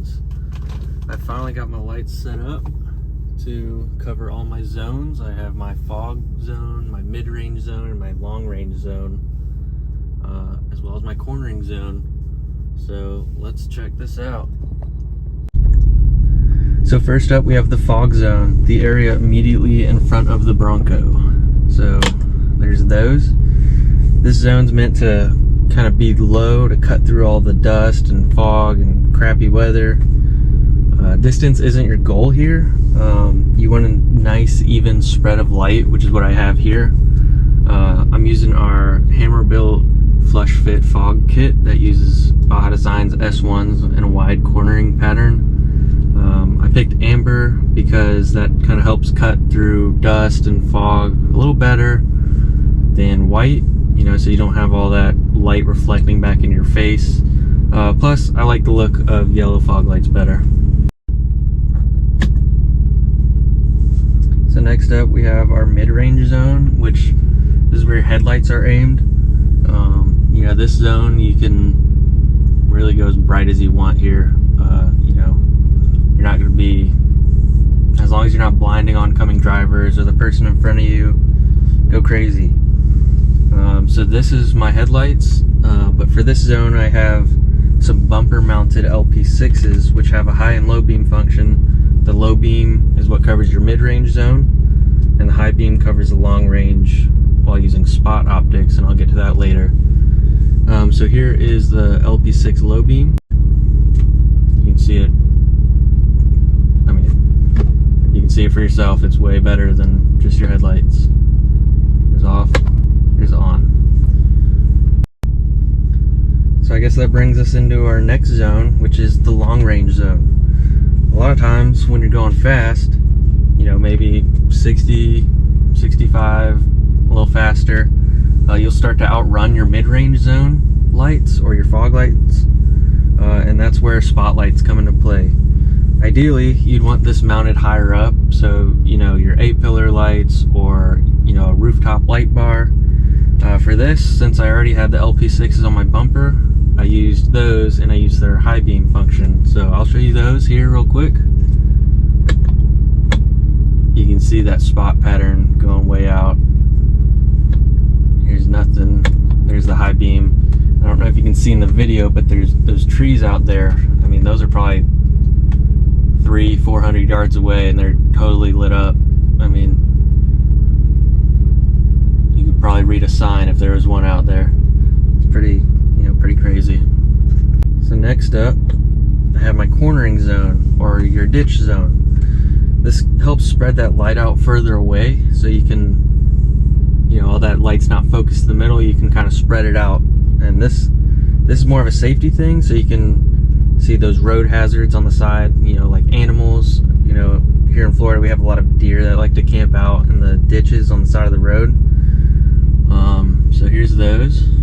guys. I finally got my lights set up to cover all my zones. I have my fog zone, my mid-range zone, and my long-range zone, as well as my cornering zone. So let's check this out. So first up, we have the fog zone, the area immediately in front of the Bronco. So there's those. This zone's meant to kind of be low to cut through all the dust and fog and crappy weather. Distance isn't your goal here. You want a nice even spread of light, which is what I have here. I'm using our hammer-built flush fit fog kit that uses Baja Designs S1s in a wide cornering pattern. I picked amber because that kind of helps cut through dust and fog a little better than white, you know, so you don't have all that light reflecting back in your face. Plus, I like the look of yellow fog lights better. So next up, we have our mid-range zone, which is where your headlights are aimed. You know, this zone, you can really go as bright as you want here. You know, you're not going to be, as long as you're not blinding oncoming drivers or the person in front of you, go crazy. So this is my headlights, but for this zone I have some bumper mounted LP6s which have a high and low beam function. The low beam is what covers your mid-range zone, and the high beam covers the long range while using spot optics, and I'll get to that later. So here is the LP6 low beam. You can see it. I mean, you can see it for yourself. It's way better than just your headlights. Here's off, here's on. So I guess that brings us into our next zone, which is the long range zone. A lot of times when you're going fast, you know, maybe 60, 65, a little faster, you'll start to outrun your mid-range zone lights or your fog lights, and that's where spotlights come into play. Ideally, you'd want this mounted higher up, so, you know, your A-pillar lights or, you know, a rooftop light bar. For this, since I already had the LP6s on my bumper, I used those, and I used their high beam function. So I'll show you those here real quick. You can see that spot pattern going way out. Here's nothing. There's the high beam. I don't know if you can see in the video, but there's those trees out there. I mean, those are probably 300-400 yards away, and they're totally lit up. I mean, you could probably read a sign if there was one out there. It's pretty, you know, pretty crazy. So next up, I have my cornering zone, or your ditch zone. This helps spread that light out further away, so you can, you know, all that light's not focused in the middle, you can kind of spread it out. And this is more of a safety thing, so you can see those road hazards on the side, you know, like animals. You know, here in Florida we have a lot of deer that like to camp out in the ditches on the side of the road. So here's those. You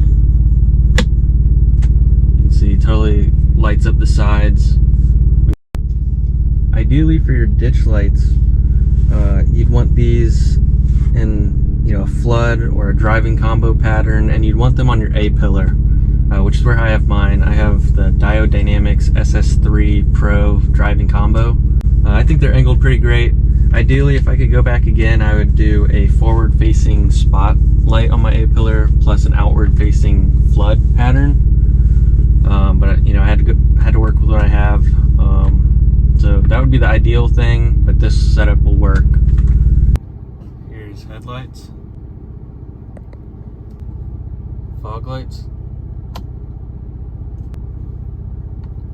can see totally lights up the sides. Ideally for your ditch lights, you'd want these in, you know, a flood or a driving combo pattern, and you'd want them on your A-pillar, which is where I have mine. I have the Diode Dynamics SS3 Pro driving combo. I think they're angled pretty great. Ideally, if I could go back again, I would do a forward-facing spot light on my A-pillar plus an outward-facing flood pattern. But you know, I had to work with what I have. So that would be the ideal thing, but this setup will work. Here's headlights, fog lights,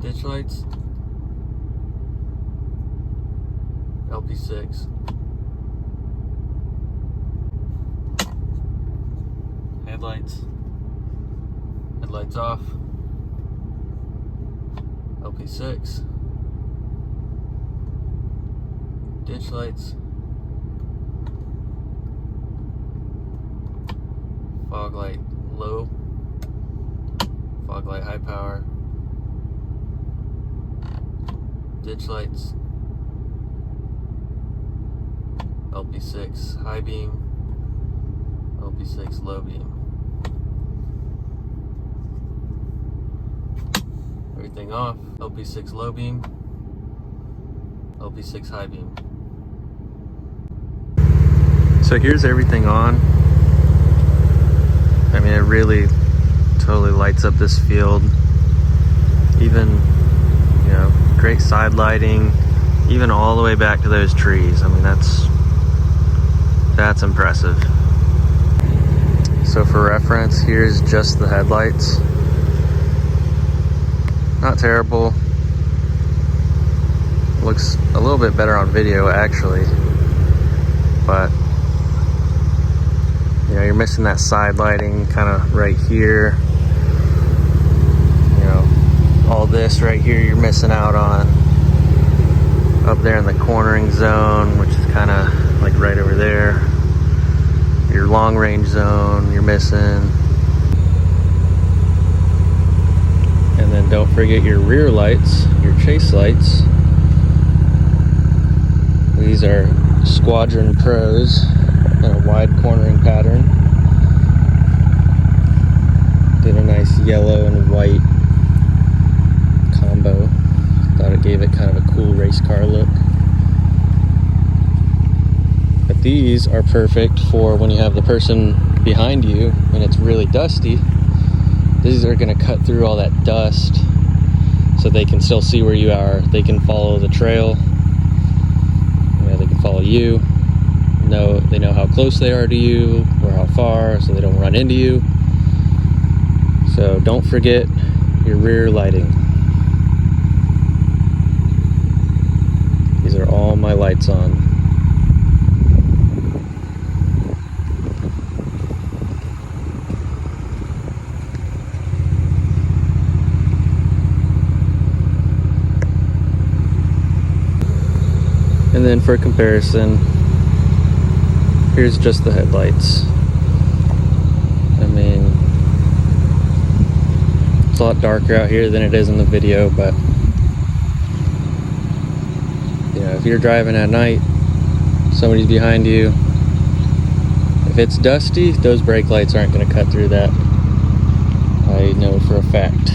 ditch lights, LP6, headlights, headlights off, LP6, ditch lights, fog light low, fog light high power, ditch lights, LP6 high beam, LP6 low beam. Everything off, LP6 low beam, LP6 high beam. So here's everything on. I mean, it really totally lights up this field. Even, you know, great side lighting, even all the way back to those trees. I mean, that's impressive. So for reference, here's just the headlights. Not terrible. Looks a little bit better on video actually, but you know, you're missing that side lighting kind of right here. You know, all this right here you're missing out on. Up there in the cornering zone, which is kind of like right over there. Your long range zone you're missing. And then don't forget your rear lights, your chase lights. These are Squadron Pros in a wide cornering pattern. Did a nice yellow and white combo. Thought it gave it kind of a cool race car look. But these are perfect for when you have the person behind you and it's really dusty. These are going to cut through all that dust so they can still see where you are. They can follow the trail. You know, they can follow you. They know how close they are to you or how far, so they don't run into you. So don't forget your rear lighting. These are all my lights on. And then for comparison, here's just the headlights. I mean, it's a lot darker out here than it is in the video, but you know, if you're driving at night, somebody's behind you, if it's dusty, those brake lights aren't going to cut through that. I know for a fact.